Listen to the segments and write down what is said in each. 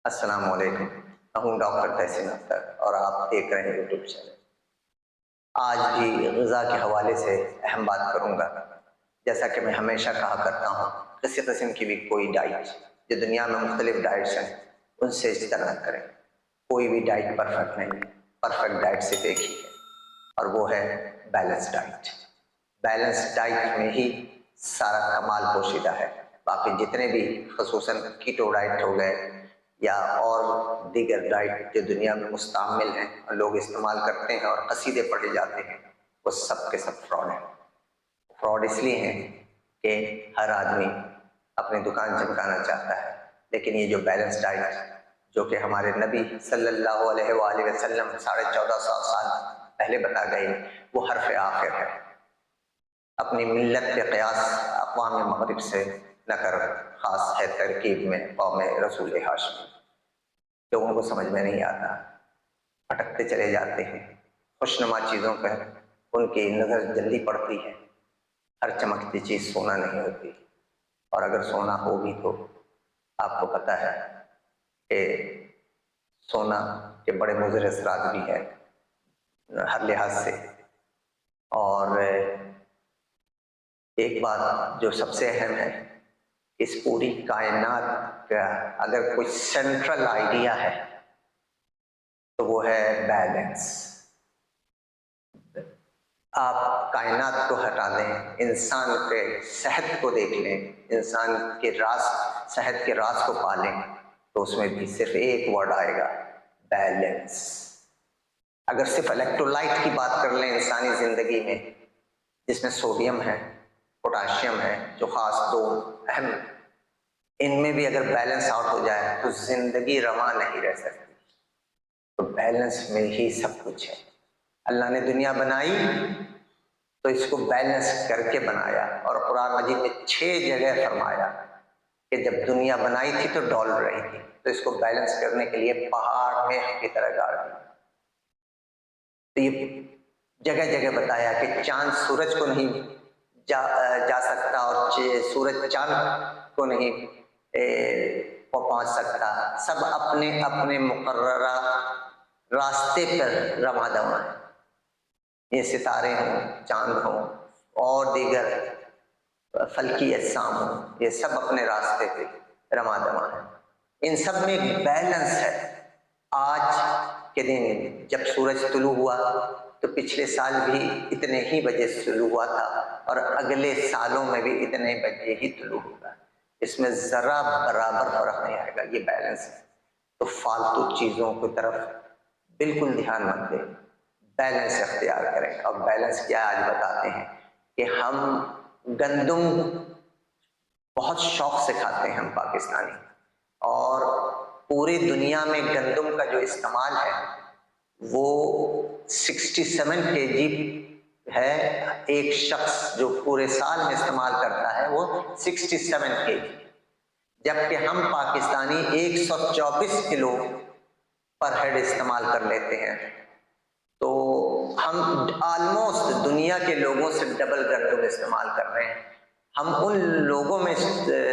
السلام علیکم، میں ہوں ڈاکٹر تحسین اختر اور آپ دیکھ رہے ہیں یوٹیوب چینل۔ آج بھی غذا کے حوالے سے اہم بات کروں گا۔ جیسا کہ میں ہمیشہ کہا کرتا ہوں، کسی قسم کی بھی کوئی ڈائٹ، جو دنیا میں مختلف ڈائٹس ہیں ان سے اجتناب کریں۔ کوئی بھی ڈائٹ پرفیکٹ نہیں، پرفیکٹ ڈائٹ صرف ایک ہی ہے اور وہ ہے بیلنس ڈائٹ۔ بیلنس ڈائٹ میں ہی سارا کمال پوشیدہ ہے۔ باقی جتنے بھی خصوصاً کیٹو ڈائٹ ہو گئے یا اور دیگر ڈائٹ جو دنیا میں مستعمل ہیں اور لوگ استعمال کرتے ہیں اور قصیدے پڑھے جاتے ہیں، وہ سب کے سب فراڈ ہیں۔ فراڈ اس لیے ہیں کہ ہر آدمی اپنی دکان چمکانا چاہتا ہے، لیکن یہ جو بیلنس ڈائٹ جو کہ ہمارے نبی صلی اللہ علیہ وآلہ وسلم 1450 سال پہلے بتا گئے، وہ حرف آخر ہے۔ اپنی ملت پہ قیاس اقوام مغرب سے نہ کر، خاص ہے ترکیب میں قوم رسول ہاشمی۔ لوگوں کو سمجھ میں نہیں آتا، بھٹکتے چلے جاتے ہیں، خوشنما چیزوں پر ان کی نظر جلدی پڑتی ہے۔ ہر چمکتی چیز سونا نہیں ہوتی، اور اگر سونا ہو بھی تو آپ کو پتہ ہے کہ سونا کے بڑے مضر اثرات بھی ہیں ہر لحاظ سے۔ اور ایک بات جو سب سے اہم ہے، اس پوری کائنات کا اگر کوئی سینٹرل آئیڈیا ہے تو وہ ہے بیلنس۔ آپ کائنات کو ہٹا دیں، انسان کے صحت کو دیکھ لیں، انسان کے صحت کے راز کو پالیں، تو اس میں بھی صرف ایک ورڈ آئے گا، بیلنس۔ اگر صرف الیکٹرولائٹ کی بات کر لیں انسانی زندگی میں، جس میں سوڈیم ہے، پوٹاشیم ہے، جو خاص دو اہم، ان میں بھی اگر بیلنس آؤٹ ہو جائے تو زندگی رواں نہیں رہ سکتی۔ تو بیلنس میں ہی سب کچھ ہے۔ اللہ نے دنیا بنائی تو اس کو بیلنس کر کے بنایا، اور قرآن مجید میں 6 جگہ فرمایا کہ جب دنیا بنائی تھی تو ڈول رہی تھی، تو اس کو بیلنس کرنے کے لیے پہاڑ میں کی طرح گاڑ دیا۔ تو یہ جگہ جگہ بتایا کہ چاند سورج کو نہیں جا سکتا، اور سورج چاند کو نہیں پہنچ سکتا، سب اپنے اپنے مقررہ راستے پر رواں دواں ہیں۔ یہ ستارے ہوں، چاند ہوں اور دیگر فلکی اجسام ہوں، یہ سب اپنے راستے پہ رواں دواں ہیں۔ ان سب میں ایک بیلنس ہے۔ آج کے دن جب سورج طلوع ہوا تو پچھلے سال بھی اتنے ہی بجے طلوع ہوا تھا، اور اگلے سالوں میں بھی اتنے بجے ہی طلوع ہوگا۔ اس میں ذرا برابر فرق نہیں آئے گا۔ یہ بیلنس ہے۔ تو فالتو چیزوں کی طرف بالکل دھیان مت دیں، بیلنس اختیار کریں۔ اور بیلنس کیا آج بتاتے ہیں کہ ہم گندم بہت شوق سے کھاتے ہیں ہم پاکستانی، اور پوری دنیا میں گندم کا جو استعمال ہے وہ 67 kg ہے۔ ایک شخص جو پورے سال میں استعمال کرتا ہے وہ 67 kg، جبکہ ہم پاکستانی 124 کلو پر ہیڈ استعمال کر لیتے ہیں۔ تو ہم آلموسٹ دنیا کے لوگوں سے ڈبل گندم استعمال کر رہے ہیں۔ ہم ان لوگوں میں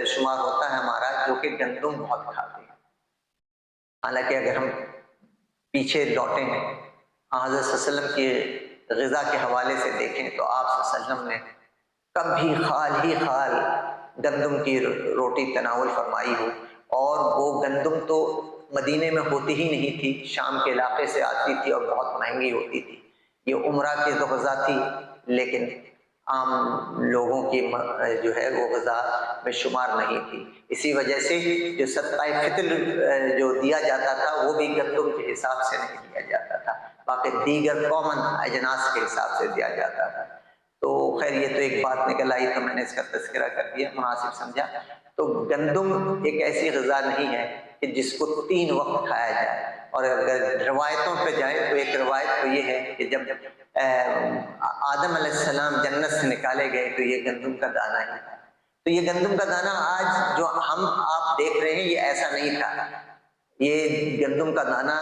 شمار ہوتا ہے ہمارا جو کہ گندم بہت کھاتے ہیں۔ حالانکہ اگر ہم پیچھے لوٹیں، حضرت صلی اللہ علیہ وسلم کی غذا کے حوالے سے دیکھیں تو آپ صلی اللہ علیہ وسلم نے کبھی خال ہی خال گندم کی روٹی تناول فرمائی ہو، اور وہ گندم تو مدینے میں ہوتی ہی نہیں تھی، شام کے علاقے سے آتی تھی اور بہت مہنگی ہوتی تھی۔ یہ عمرہ کی تو غذا تھی، لیکن عام لوگوں کی جو ہے وہ غذا میں شمار نہیں تھی۔ اسی وجہ سے جو صدقہ فطر جو دیا جاتا تھا وہ بھی گندم کے حساب سے نہیں دیا جاتا تھا، باقی دیگر کامن اجناس کے حساب سے دیا جاتا تھا۔ تو خیر یہ تو ایک بات نکل آئی تو میں نے اس کا تذکرہ کر دیا، مناسب سمجھا۔ تو گندم ایک ایسی غذا نہیں ہے کہ جس کو 3 وقت کھایا جائے، اور اگر روایتوں پہ جائیں تو ایک روایت تو یہ ہے کہ جب آدم علیہ السلام جنت سے نکالے گئے تو یہ گندم کا دانہ ہی تھا۔ تو یہ گندم کا دانہ آج جو ہم آپ دیکھ رہے ہیں یہ ایسا نہیں تھا۔ یہ گندم کا دانہ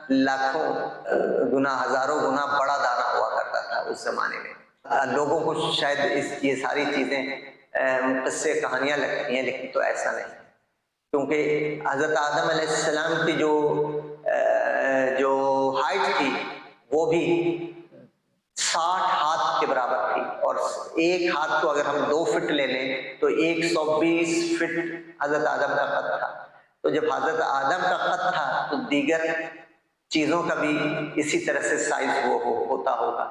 لاکھوں گنا، ہزاروں گنا بڑا دانہ ہوا کرتا تھا اس زمانے میں۔ لوگوں کو شاید یہ ساری چیزیں قصے کہانیاں لگتی ہیں، لیکن تو ایسا نہیں۔ کیونکہ حضرت آدم علیہ السلام کی جو ہائٹ تھی وہ بھی 60 ہاتھ کے برابر تھی، اور ایک ہاتھ کو اگر ہم 2 فٹ لے لیں تو 120 فٹ حضرت آدم کا قد تھا۔ تو جب حضرت آدم کا قد تھا تو دیگر چیزوں کا بھی اسی طرح سے سائز ہوتا ہوگا،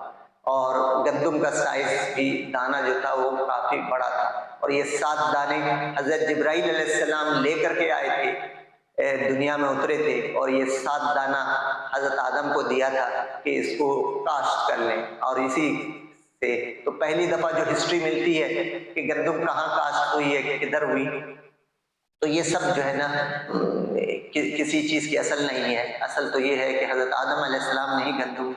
اور گندم کا سائز بھی دانہ جو تھا وہ کافی بڑا تھا، اور یہ 7 دانے حضرت جبرائیل علیہ السلام لے کر کے آئے تھے، دنیا میں اترے تھے، اور یہ 7 دانہ حضرت آدم کو دیا تھا کہ اس کو کاشت کر لیں، اور اسی سے تو پہلی دفعہ جو ہسٹری ملتی ہے کہ گندم کہاں کاشت ہوئی ہے، کدھر ہوئی، تو یہ سب جو ہے نا کسی چیز کی اصل نہیں ہے۔ اصل تو یہ ہے کہ حضرت آدم علیہ السلام نے ہی گندم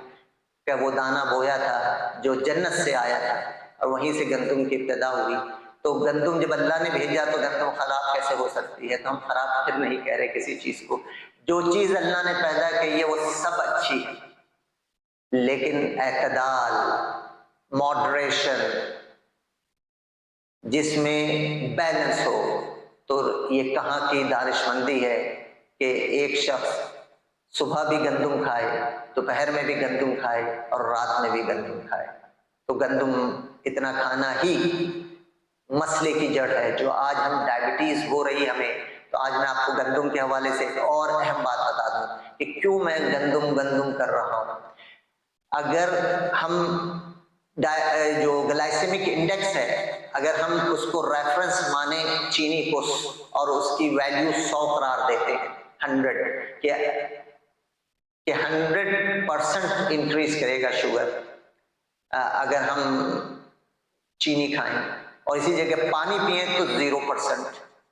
کا وہ دانہ بویا تھا جو جنت سے آیا تھا، اور وہیں سے گندم کی ابتدا ہوئی۔ تو گندم جب اللہ نے بھیجا تو گندم خراب کیسے ہو سکتی ہے؟ تو ہم خراب پھر نہیں کہہ رہے کسی چیز کو، جو چیز اللہ نے پیدا کی ہے وہ سب اچھی ہے، لیکن اعتدال، ماڈریشن، جس میں بیلنس ہو۔ تو یہ کہاں کی دانش مندی ہے کہ ایک شخص صبح بھی گندم کھائے، دوپہر میں بھی گندم کھائے، اور رات میں بھی گندم کھائے۔ تو گندم اتنا کھانا ہی مسئلے کی جڑ ہے، جو آج ہم ڈائبٹیز ہو رہی ہمیں۔ تو آج میں آپ کو گندم کے حوالے سے ایک اور اہم بات بتا دوں کہ کیوں میں گندم کر رہا ہوں۔ اگر ہم جو گلائسیمک انڈیکس ہے، اگر ہم اس کو ریفرنس مانے چینی کو، اور اس کی ویلیو 100 قرار دیتے ہیں، 100 کہ 100% انکریز کرے گا شوگر اگر ہم چینی کھائیں، اور اسی جگہ پانی پئیں تو 0%،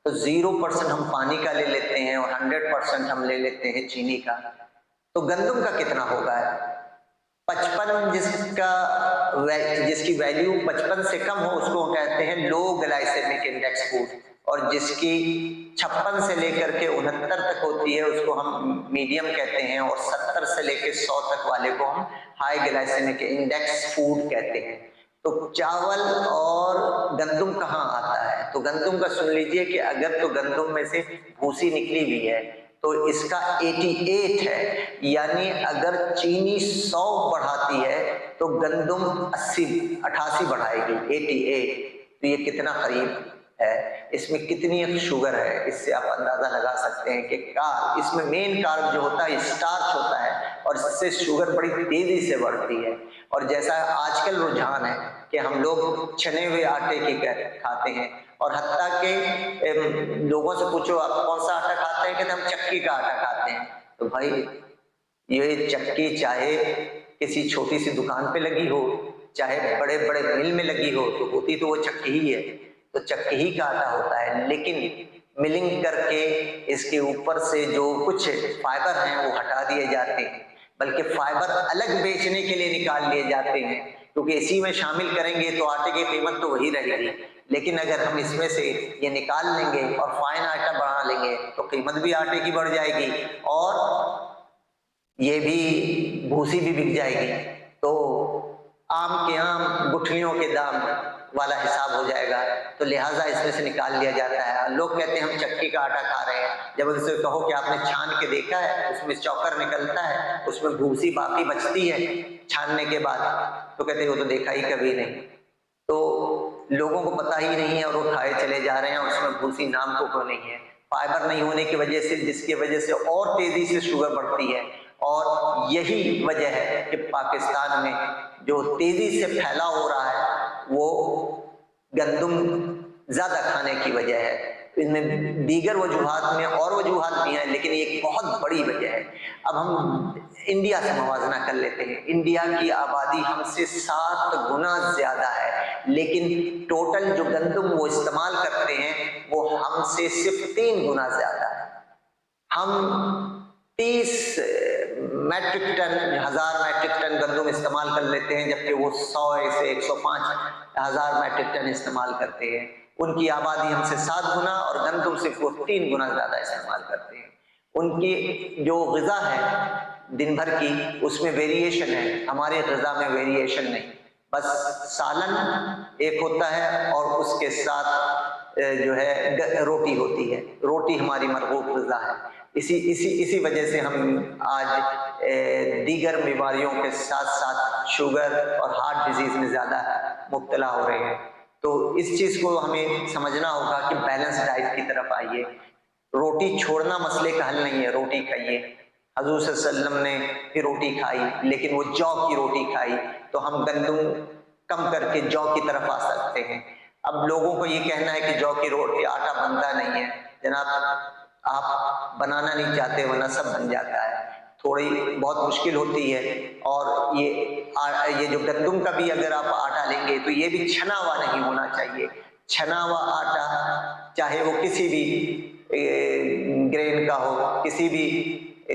تو 0% ہم پانی کا لے لیتے ہیں اور 100% ہم لے لیتے ہیں چینی کا۔ تو گندم کا کتنا ہوگا؟ 55 جس کی ویلیو 55 سے کم ہو اس کو کہتے ہیں لو گلائسیمک انڈیکس فوڈ، اور جس کی 56 سے لے کر کے 69 تک ہوتی ہے اس کو ہم میڈیم کہتے ہیں، اور 70 سے لے کے 100 تک والے کو ہم ہائی گلائسیمک انڈیکس فوڈ کہتے ہیں۔ تو چاول اور گندم کہاں آتا ہے؟ تو گندم کا سن لیجئے کہ اگر تو گندم میں سے بھوسی نکلی ہوئی ہے تو اس کا 88 ہے، یعنی اگر چینی 100 بڑھاتی ہے تو گندم 88 بڑھائے گی، 88۔ تو یہ کتنا قریب ہے، اس میں کتنی شوگر ہے، اس سے آپ اندازہ لگا سکتے ہیں کہ اس میں مین کارب جو ہوتا ہے اسٹارچ ہوتا ہے، اور اس سے شوگر بڑی تیزی سے بڑھتی ہے۔ اور جیسا آج کل رجحان ہے کہ ہم لوگ چھنے ہوئے آٹے کی کھاتے ہیں، اور حتیٰ کہ لوگوں سے پوچھو آپ کون سا آٹا کھاتے ہیں، کہتے ہیں ہم چکی کا آٹا کھاتے ہیں۔ تو بھائی یہ چکی چاہے کسی چھوٹی سی دکان پہ لگی ہو، چاہے بڑے بڑے مل میں لگی ہو، تو ہوتی تو وہ چکی ہی ہے، تو چکی ہی کا آٹا ہوتا ہے، لیکن ملنگ کر کے اس کے اوپر سے جو کچھ فائبر ہیں وہ ہٹا دیے جاتے ہیں، بلکہ فائبر الگ بیچنے کے لیے نکال لیے جاتے ہیں، کیونکہ اسی میں شامل کریں گے تو آٹے کی قیمت تو وہی رہے گی، لیکن اگر ہم اس میں سے یہ نکال لیں گے اور فائن آٹا بنا لیں گے تو قیمت بھی آٹے کی بڑھ جائے گی، اور یہ بھی بھوسی بھی بک جائے گی، تو آم کے آم گٹھلیوں کے دام والا حساب ہو جائے گا۔ تو لہٰذا اس میں سے نکال لیا جاتا ہے۔ لوگ کہتے ہیں ہم چکی کا آٹا کھا رہے ہیں، جب ان سے کہو کہ آپ نے چھان کے دیکھا ہے، اس میں چوکر نکلتا ہے، اس میں بھوسی باقی بچتی ہے چھاننے کے بعد، تو کہتے ہیں وہ تو دیکھا ہی کبھی نہیں۔ تو لوگوں کو پتہ ہی نہیں ہے اور وہ کھائے چلے جا رہے ہیں، اور اس میں بھوسی نام کو نہیں ہے، فائبر نہیں ہونے کی وجہ سے، جس کی وجہ سے اور تیزی سے شوگر بڑھتی ہے۔ اور یہی وجہ ہے کہ پاکستان میں جو تیزی سے پھیلاؤ ہو رہا ہے وہ گندم زیادہ کھانے کی وجہ ہے۔ ان میں دیگر وجوہات میں اور وجوہات بھی ہیں، لیکن یہ ایک بہت بڑی وجہ ہے۔ اب ہم انڈیا سے موازنہ کر لیتے ہیں۔ انڈیا کی آبادی ہم سے 7 گنا زیادہ ہے، لیکن ٹوٹل جو گندم وہ استعمال کرتے ہیں وہ ہم سے صرف 3 گنا زیادہ ہے۔ ہم 30 میٹرک ٹن، 1000 میٹرک ٹن گندم استعمال کر لیتے ہیں، جبکہ وہ 100 سے 105 ہزار میٹرک ٹن استعمال کرتے ہیں۔ ان کی آبادی ہم سے 7 گنا، اور گندم سے وہ 3 گنا زیادہ استعمال کرتے ہیں۔ ان کی جو غذا ہے دن بھر کی، اس میں ویریشن ہے، ہمارے غذا میں ویریشن نہیں، بس سالن ایک ہوتا ہے اور اس کے ساتھ جو ہے روٹی ہوتی ہے. روٹی ہماری مرغوب غذا ہے. اسی وجہ سے ہم آج دیگر بیماریوں کے ساتھ ساتھ شوگر اور ہارٹ ڈیزیز میں زیادہ مبتلا ہو رہے ہیں. تو اس چیز کو ہمیں سمجھنا ہوگا کہ بیلنس ڈائٹ کی طرف آئیے. روٹی چھوڑنا مسئلے کا حل نہیں ہے، روٹی کھائیے. حضور صلی اللہ علیہ وسلم نے بھی روٹی کھائی، لیکن وہ جو کی روٹی کھائی. تو ہم گندم کم کر کے جو کی طرف آ سکتے ہیں. اب لوگوں کو یہ کہنا ہے کہ جو کی روٹی آٹا بنتا نہیں ہے. جناب آپ بنانا نہیں چاہتے ورنہ سب بن جاتا ہے. تھوڑی بہت مشکل ہوتی ہے. اور یہ جو گندم کا بھی اگر آپ آٹا لیں گے تو یہ بھی چھنا ہوا نہیں ہونا چاہیے. چھنا ہوا آٹا چاہے وہ کسی بھی گرین کا ہو، کسی بھی،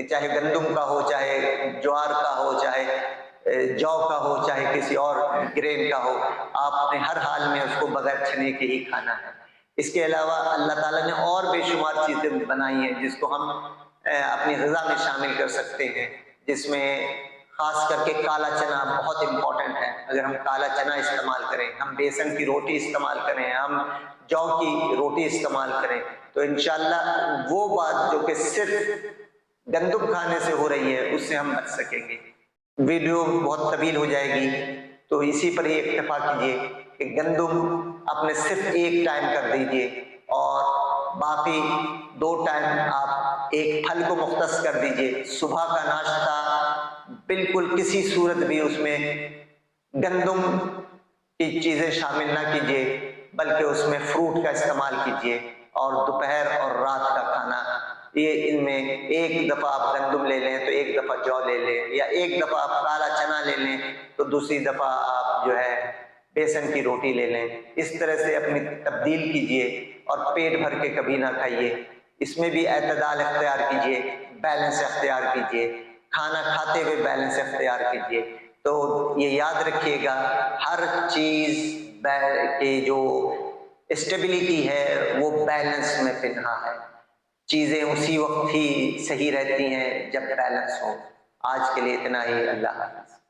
چاہے گندم کا ہو، چاہے جوار کا ہو، چاہے جو کا ہو، چاہے کسی اور گرین کا ہو، آپ نے ہر حال میں اس کو بغیر چھنے کے ہی کھانا ہے. اس کے علاوہ اللہ تعالیٰ نے اور بے شمار چیزیں بنائی ہیں جس کو ہم اپنی غذا میں شامل کر سکتے ہیں، جس میں خاص کر کے کالا چنا بہت امپورٹنٹ ہے. اگر ہم کالا چنا استعمال کریں، ہم بیسن کی روٹی استعمال کریں، ہم جو کی روٹی استعمال کریں، تو انشاءاللہ وہ بات جو کہ صرف گندم کھانے سے ہو رہی ہے اس سے ہم بچ سکیں گے. ویڈیو بہت طویل ہو جائے گی، تو اسی پر ہی اکتفا کیجیے کہ گندم آپ نے صرف ایک ٹائم کر دیجیے اور باقی 2 ٹائم آپ ایک پھل کو مختص کر دیجیے. صبح کا ناشتہ بالکل کسی صورت بھی اس میں گندم کی چیزیں شامل نہ کیجیے، بلکہ اس میں فروٹ کا استعمال کیجیے. اور دوپہر اور رات کا کھانا، یہ ان میں ایک دفعہ آپ گندم لے لیں تو ایک دفعہ جو لے لیں، یا ایک دفعہ آپ کالا چنا لے لیں تو دوسری دفعہ آپ جو ہے بیسن کی روٹی لے لیں. اس طرح سے اپنی تبدیل کیجیے اور پیٹ بھر کے کبھی نہ کھائیے. اس میں بھی اعتدال اختیار کیجیے، بیلنس اختیار کیجیے، کھانا کھاتے ہوئے بیلنس اختیار کیجیے. تو یہ یاد رکھیے گا، ہر چیز کی جو اسٹیبلٹی ہے وہ بیلنس میں پنہا ہے. چیزیں اسی وقت ہی صحیح رہتی ہیں جب بیلنس ہو. آج کے لیے اتنا ہی. اللہ حافظ.